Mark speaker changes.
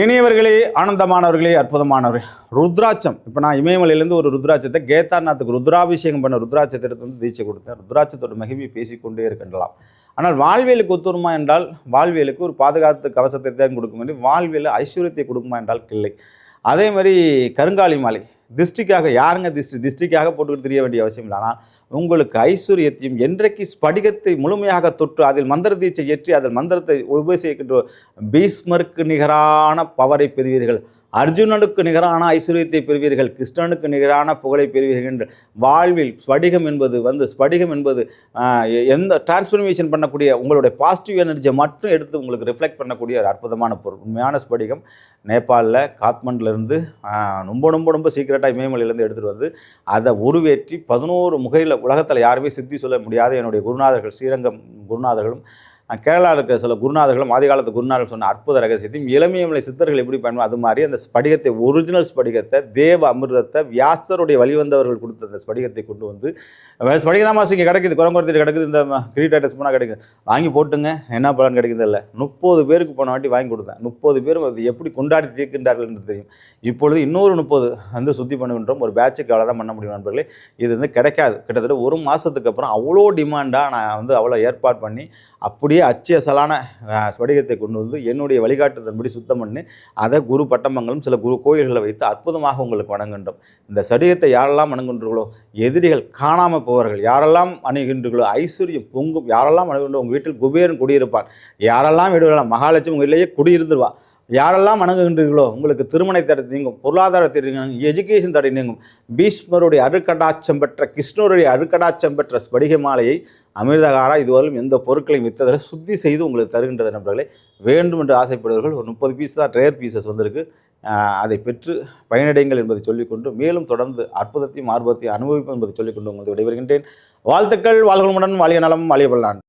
Speaker 1: இனியவர்களே, ஆனந்தமானவர்களே, அற்புதமானவர்களே, ருத்ராட்சம். இப்போ நான் இமயமலையிலேருந்து ஒரு ருத்ராட்சத்தை கேதார்நாத்துக்கு ருத்ராபிஷேகம் பண்ண ருத்ராட்சத்தை எடுத்து வந்து தீட்சை கொடுத்தேன். ருத்ராட்சத்தோட மகிமையை பேசிக்கொண்டே இருக்கின்றலாம். ஆனால் வாழ்வியலுக்கு ஒத்துருமா என்றால், வாழ்வியலுக்கு ஒரு பாதுகாத்து கவசத்தை தான் கொடுக்கும் என்று, வாழ்வியல் ஐஸ்வர்யத்தை கொடுக்குமா என்றால் இல்லை. அதே மாதிரி கருங்காலி மாலை திருஷ்டிக்காக, யாருங்க திருஷ்டிக்காக போட்டுக்கிட்டு தெரிய வேண்டிய அவசியம் இல்லை. ஆனால் உங்களுக்கு ஐஸ்வர்யத்தையும், என்றைக்கு ஸ்படிகத்தை முழுமையாக தொற்று அதில் மந்திர தீட்சை ஏற்றி அதில் மந்திரத்தை உபயோகிக்கின்ற பீஷ்மருக்கு நிகரான பவரை பெறுவீர்கள். அர்ஜுனனுக்கு நிகரான ஐஸ்வர்யத்தை பெறுவீர்கள். கிருஷ்ணனுக்கு நிகரான புகழை பெறுவீர்கள் என்று வாழ்வில் ஸ்படிகம் என்பது எந்த டிரான்ஸ்ஃபர்மேஷன் பண்ணக்கூடிய உங்களுடைய பாசிட்டிவ் எனர்ஜியை மட்டும் எடுத்து உங்களுக்கு ரிஃப்ளெக்ட் பண்ணக்கூடிய ஒரு அற்புதமான பொருள். உண்மையான ஸ்படிகம் நேபாளில் காத்மண்டுலேருந்து ரொம்ப சீக்கிரட்டாக இமயமலையிலேருந்து எடுத்துகிட்டு வந்து அதை உருவேற்றி 11 முகையில் உலகத்தில் யாருமே சித்தி சொல்ல முடியாத என்னுடைய குருநாதர்கள், ஸ்ரீரங்கம் குருநாதர்களும் கேரளாவில் இருக்கிற சில குருநாதர்களும் ஆதிகாலத்து குருநாதர்கள் சொன்ன அற்புத ரகசியத்தையும் இளமையமலை சித்தர்கள் எப்படி பண்ணுவோம், அது மாதிரி அந்த ஸ்படிகத்தை, ஒரிஜினல் ஸ்படிகத்தை, தேவ அமிர்தத்தை, வியாசருடைய வழிவந்தவர்கள் கொடுத்த அந்த ஸ்படிகத்தை கொண்டு வந்து, ஸ்படிகம் தான் மாதம் இங்கே கிடைக்குது, குரங்குறத்திட்டு கிடைக்குது, இந்த கிரீட்டாட்டஸ் போனால் கிடைக்குது, வாங்கி போட்டுங்க, என்ன பலன் கிடைக்குது இல்லை. 30 பேருக்கு போன வாட்டி வாங்கி கொடுத்தேன். 30 பேரும் அது எப்படி கொண்டாடி தீர்க்கின்றார்கள் என்று தெரியும். இப்பொழுது இன்னொரு 30 வந்து சுத்தி பண்ணுகின்றோம். ஒரு பேட்சுக்கு அவ்வளோ தான் பண்ண முடியும் நண்பர்களே. இது வந்து கிடைக்காது. கிட்டத்தட்ட 1 மாதத்துக்கு அப்புறம் அவ்வளோ டிமாண்டாக நான் வந்து அவ்வளோ ஏற்பாடு பண்ணி அப்படியே அச்சசலான ஸ்படிகத்தை கொண்டு வந்து என்னுடைய வழிகாட்டுதன்படி சுத்தம் பண்ணி அதை குரு பட்டமங்கலம் சில குரு கோயில்களை வைத்து அற்புதமாக உங்களுக்கு வணங்குகின்றோம். இந்த ஸ்படிகத்தை யாரெல்லாம் வணங்குகின்றீர்களோ, எதிரிகள் காணாமல் போவார்கள். யாரெல்லாம் அணுகின்றீர்களோ ஐஸ்வர்யம் பொங்கும். யாரெல்லாம் அணுகின்றோ உங்கள் வீட்டில் குபேரன் குடியிருப்பான். யாரெல்லாம் வீடுகளாம் மகாலட்சுமி உங்கள் இல்லையே குடியிருந்துருவா. யாரெல்லாம் வணங்குகின்றீர்களோ உங்களுக்கு திருமண தடை நீங்கும், பொருளாதார தடை நீங்கும், எஜுகேஷன் தடை நீங்கும். பீஷ்மருடைய அருக்கடாட்சம் பெற்ற, கிருஷ்ணருடைய அருக்கடாட்சம் பெற்ற ஸ்படிக மாலையை அமிர்தகாரா இதுவரையும் எந்த பொருட்களையும் விற்றதில் சுத்தி செய்து உங்களுக்கு தருகின்றது நண்பர்களே. வேண்டும் என்று ஆசைப்படுவர்கள் ஒரு 30 பீஸ் தான் ரேர் பீசஸ் வந்திருக்கு. அதை பெற்று பயனடைங்கள் என்பதை சொல்லிக்கொண்டு, மேலும் தொடர்ந்து அற்புதத்தையும் ஆர்வத்தையும் அனுபவிப்போம் என்பதை சொல்லிக்கொண்டு உங்களுக்கு விடைபெறுகின்றேன். வாழ்த்துக்கள். வாழ்களுடன் வாழிய நலம், வாழிய பல்லாண்டு.